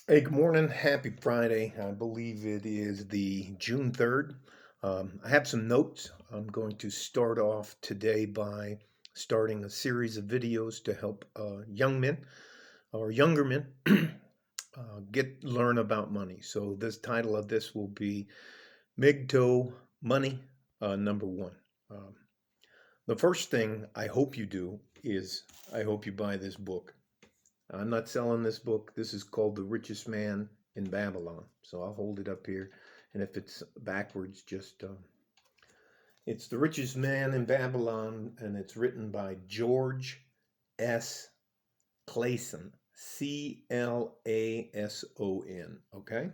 Hey, good morning. Happy Friday. I believe it is the June 3rd. I have some notes. I'm going to start off today by starting a series of videos to help young men or younger men get learn about money. So this title of this will be MGTOW Money Number One. Um, the first thing I hope you do is I hope you buy this book. I'm not selling this book. This is called The Richest Man in Babylon. So I'll hold it up here. And if it's backwards, just it's The Richest Man in Babylon, and it's written by George S. Clason. Clason. Okay?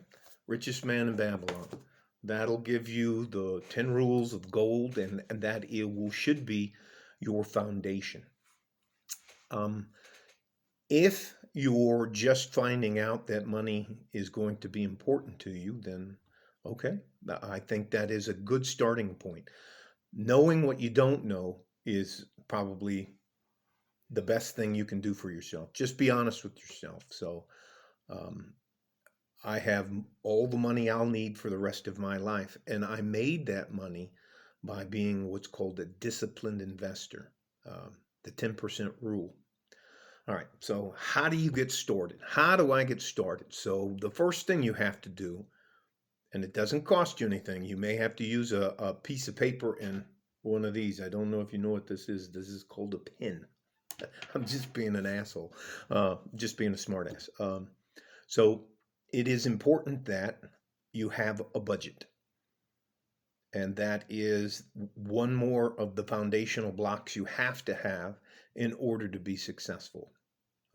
Richest Man in Babylon. That'll give you the 10 rules of gold, and that it will, should be your foundation. Um, If you're just finding out that money is going to be important to you, then okay, I think that is a good starting point. Knowing what you don't know is probably the best thing you can do for yourself. Just be honest with yourself. So, um, I have all the money I'll need for the rest of my life, and I made that money by being what's called a disciplined investor, the 10% rule. All right, so how do you get started? How do I get started? So the first thing you have to do, and it doesn't cost you anything, you may have to use a piece of paper and one of these. I don't know if you know what this is. This is called a pen. I'm just being an asshole, just being a smartass. So it is important that you have a budget. And that is one more of the foundational blocks you have to have in order to be successful.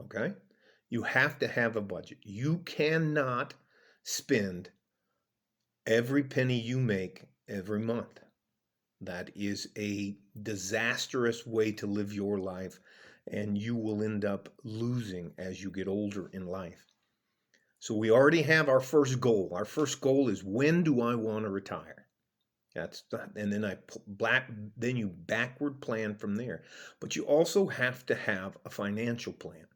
Okay? You have to have a budget. You cannot spend every penny you make every month. That is a disastrous way to live your life, and you will end up losing as you get older in life. So we already have our first goal. Our first goal is, when do I want to retire? And then you backward plan from there. But you also have to have a financial plan.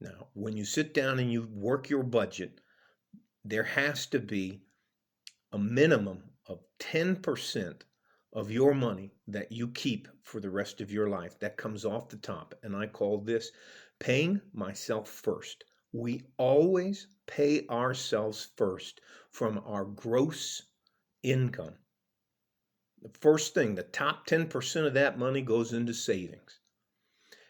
Now, when you sit down and you work your budget, there has to be a minimum of 10% of your money that you keep for the rest of your life. That comes off the top. And I call this paying myself first. We always pay ourselves first from our gross income. The first thing, the top 10% of that money goes into savings.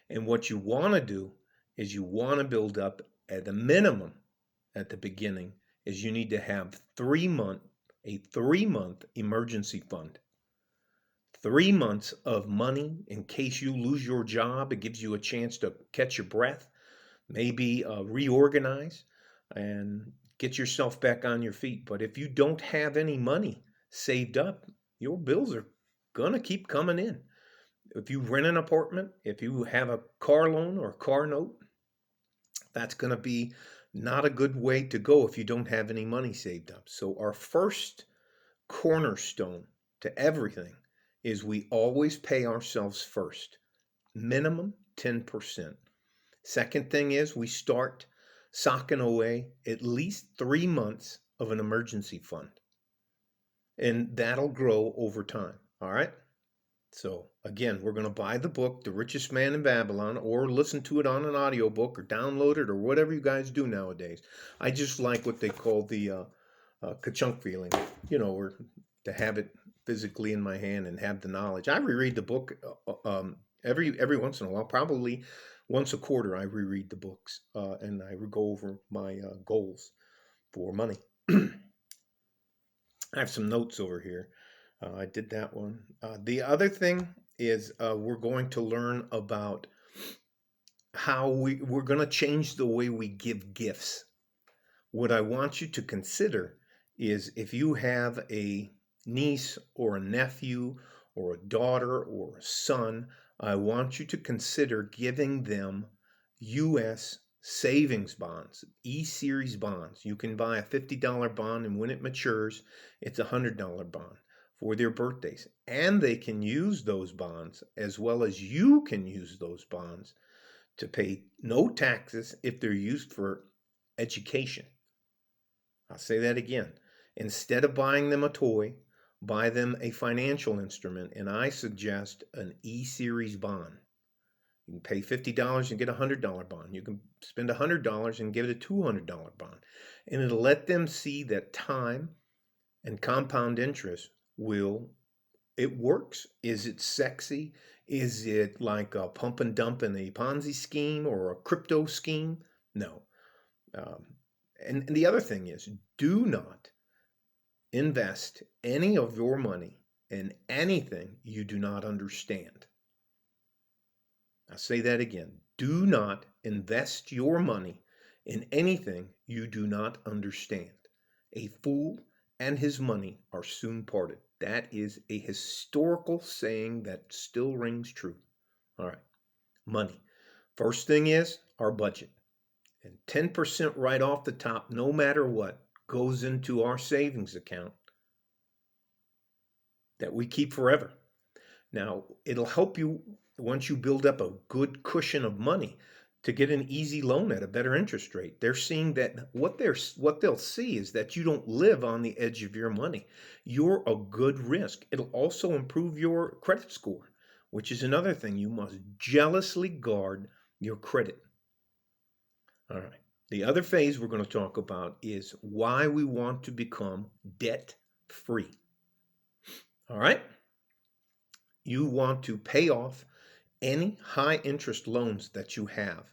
And what you want to do is you want to build up at a minimum at the beginning is you need to have a 3-month emergency fund. 3 months of money in case you lose your job. It gives you a chance to catch your breath, maybe reorganize and get yourself back on your feet. But if you don't have any money saved up, your bills are gonna keep coming in. If you rent an apartment, if you have a car loan or a car note, that's going to be not a good way to go if you don't have any money saved up. So, our first cornerstone to everything is we always pay ourselves first, minimum 10%. Second thing is we start socking away at least 3 months of an emergency fund, and that'll grow over time. All right. So again, we're going to buy the book, The Richest Man in Babylon, or listen to it on an audiobook or download it or whatever you guys do nowadays. I just like what they call the ka-chunk feeling, or to have it physically in my hand and have the knowledge. I reread the book every once in a while, probably once a quarter. I reread the books and I go over my goals for money. I have some notes over here. I did that one. The other thing is we're going to learn about how we're going to change the way we give gifts. What I want you to consider is, if you have a niece or a nephew or a daughter or a son, I want you to consider giving them U.S. savings bonds, E-Series bonds. You can buy a $50 bond, and when it matures, it's a $100 bond for their birthdays. And they can use those bonds, as well as you can use those bonds, to pay no taxes if they're used for education. I'll say that again. Instead of buying them a toy, buy them a financial instrument, and I suggest an E-Series bond. You can pay $50 and get a $100 bond. You can spend $100 and get a $200 bond. And it'll let them see that time and compound interest it works. Is it sexy? Is it like a pump and dump in a Ponzi scheme or a crypto scheme? No. Um, and the other thing is, do not invest any of your money in anything you do not understand. I'll say that again. Do not invest your money in anything you do not understand. A fool and his money are soon parted. That is a historical saying that still rings true. All right, money. First thing is our budget. And 10% right off the top, no matter what, goes into our savings account that we keep forever. Now, it'll help you once you build up a good cushion of money to get an easy loan at a better interest rate. They're seeing that what they'll see is that you don't live on the edge of your money. You're a good risk. It'll also improve your credit score, which is another thing. You must jealously guard your credit. All right. The other phase we're going to talk about is why we want to become debt free. All right. You want to pay off any high interest loans that you have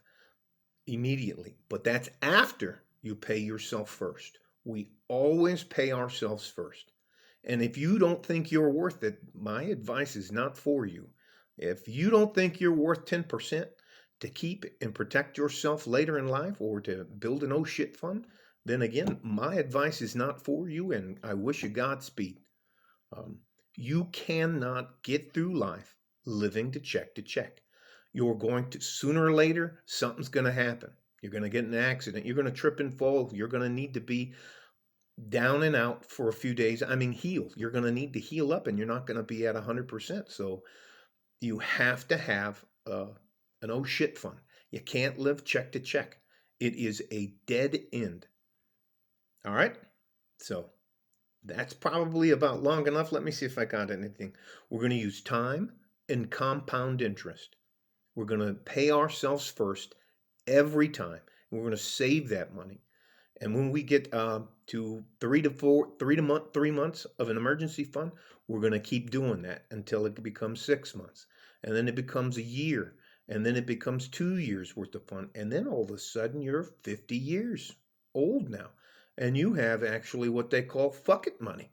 immediately, but that's after you pay yourself first. We always pay ourselves first. And if you don't think you're worth it, my advice is not for you. If you don't think you're worth 10% to keep and protect yourself later in life or to build an oh shit fund, then again, my advice is not for you, and I wish you Godspeed. You cannot get through life living to check. You're going to, sooner or later, something's going to happen. You're going to get in an accident. You're going to trip and fall. You're going to need to be down and out for a few days. I mean, heal. You're going to need to heal up, and you're not going to be at 100%. So you have to have an oh shit fund. You can't live check to check. It is a dead end. All right? So that's probably about long enough. Let me see if I got anything. We're going to use time and compound interest. We're going to pay ourselves first every time. We're going to save that money. And when we get to 3 months of an emergency fund, we're going to keep doing that until it becomes 6 months. And then it becomes a year. And then it becomes 2 years worth of fund. And then all of a sudden you're 50 years old now. And you have actually what they call fuck it money.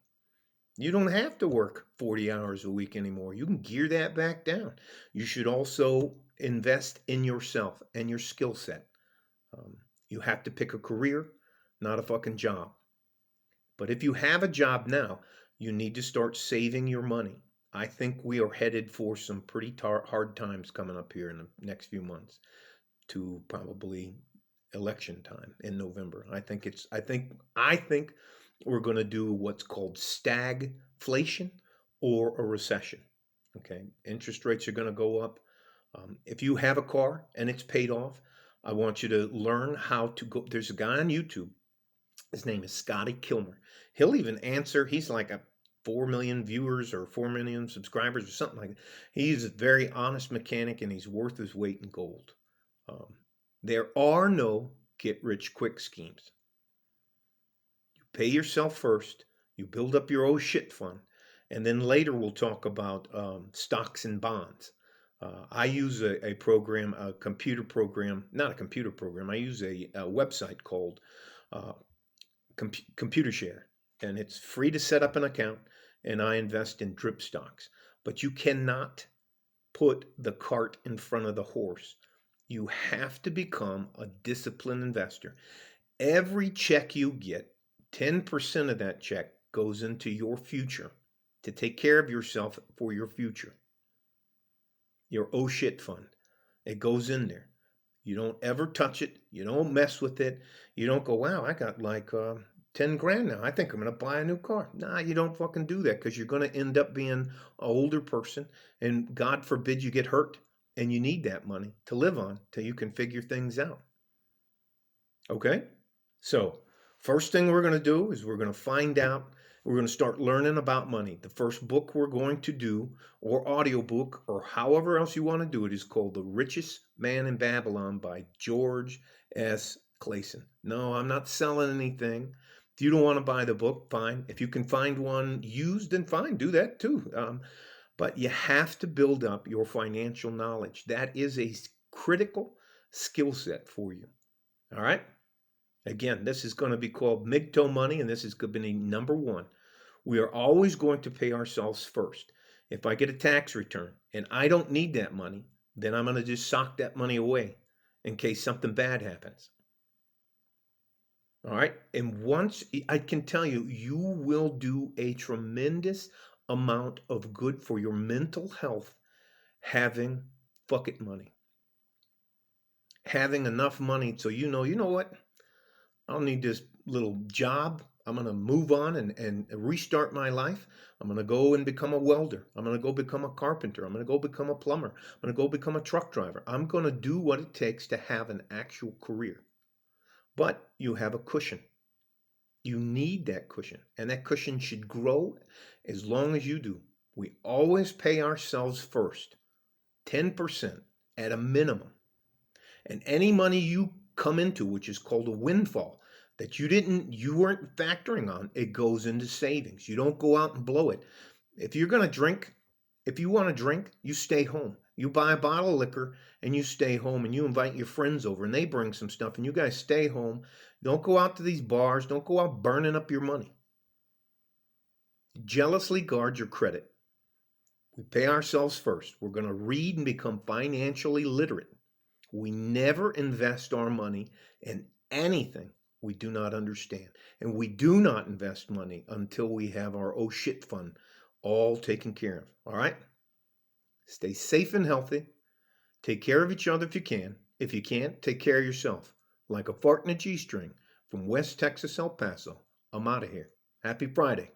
You don't have to work 40 hours a week anymore. You can gear that back down. You should also invest in yourself and your skill set. You have to pick a career, not a fucking job. But if you have a job now, you need to start saving your money. I think we are headed for some pretty hard times coming up here in the next few months to probably election time in November. I think we're going to do what's called stagflation or a recession. Okay, interest rates are going to go up. If you have a car and it's paid off, I want you to learn how to go. There's a guy on YouTube. His name is Scotty Kilmer. He'll even answer. He's like a 4 million viewers or 4 million subscribers or something like that. He's a very honest mechanic and he's worth his weight in gold. There are no get-rich-quick schemes. You pay yourself first, you build up your oh shit fund, and then later we'll talk about stocks and bonds. I use a program, a computer program, not a computer program, I use a website called Computer Share, and it's free to set up an account, and I invest in drip stocks. But you cannot put the cart in front of the horse. You have to become a disciplined investor. Every check you get, 10% of that check goes into your future to take care of yourself for your future. Your oh shit fund. It goes in there. You don't ever touch it. You don't mess with it. You don't go, wow, I got like 10 grand now. I think I'm going to buy a new car. Nah, you don't fucking do that because you're going to end up being an older person. And God forbid you get hurt. And you need that money to live on till you can figure things out. Okay? So First thing we're going to do is we're going to find out, we're going to start learning about money. The first book we're going to do, or audiobook, or however else you want to do it, is called The Richest Man in Babylon by George S. Clason. No, I'm not selling anything. If you don't want to buy the book, fine. If you can find one used, then fine, do that too. But you have to build up your financial knowledge. That is a critical skill set for you. All right? Again, this is going to be called MGTOW money, and this is going to be number one. We are always going to pay ourselves first. If I get a tax return and I don't need that money, then I'm going to just sock that money away in case something bad happens. All right. And once I can tell you, you will do a tremendous amount of good for your mental health having bucket money. Having enough money so you know what? I don't need this little job. I'm going to move on and restart my life. I'm going to go and become a welder. I'm going to go become a carpenter. I'm going to go become a plumber. I'm going to go become a truck driver. I'm going to do what it takes to have an actual career. But you have a cushion. You need that cushion, and that cushion should grow as long as you do. We always pay ourselves first, 10% at a minimum. And any money you come into, which is called a windfall, that you weren't factoring on, it goes into savings. You don't go out and blow it. If you're going to drink, if you want to drink, you stay home. You buy a bottle of liquor and you stay home, and you invite your friends over and they bring some stuff and you guys stay home. Don't go out to these bars. Don't go out burning up your money. Jealously guard your credit. We pay ourselves first. We're going to read and become financially literate. We never invest our money in anything we do not understand. And we do not invest money until we have our oh shit fund all taken care of. All right? Stay safe and healthy. Take care of each other if you can. If you can't, take care of yourself. Like a fart in a G-string from West Texas, El Paso. I'm out of here. Happy Friday.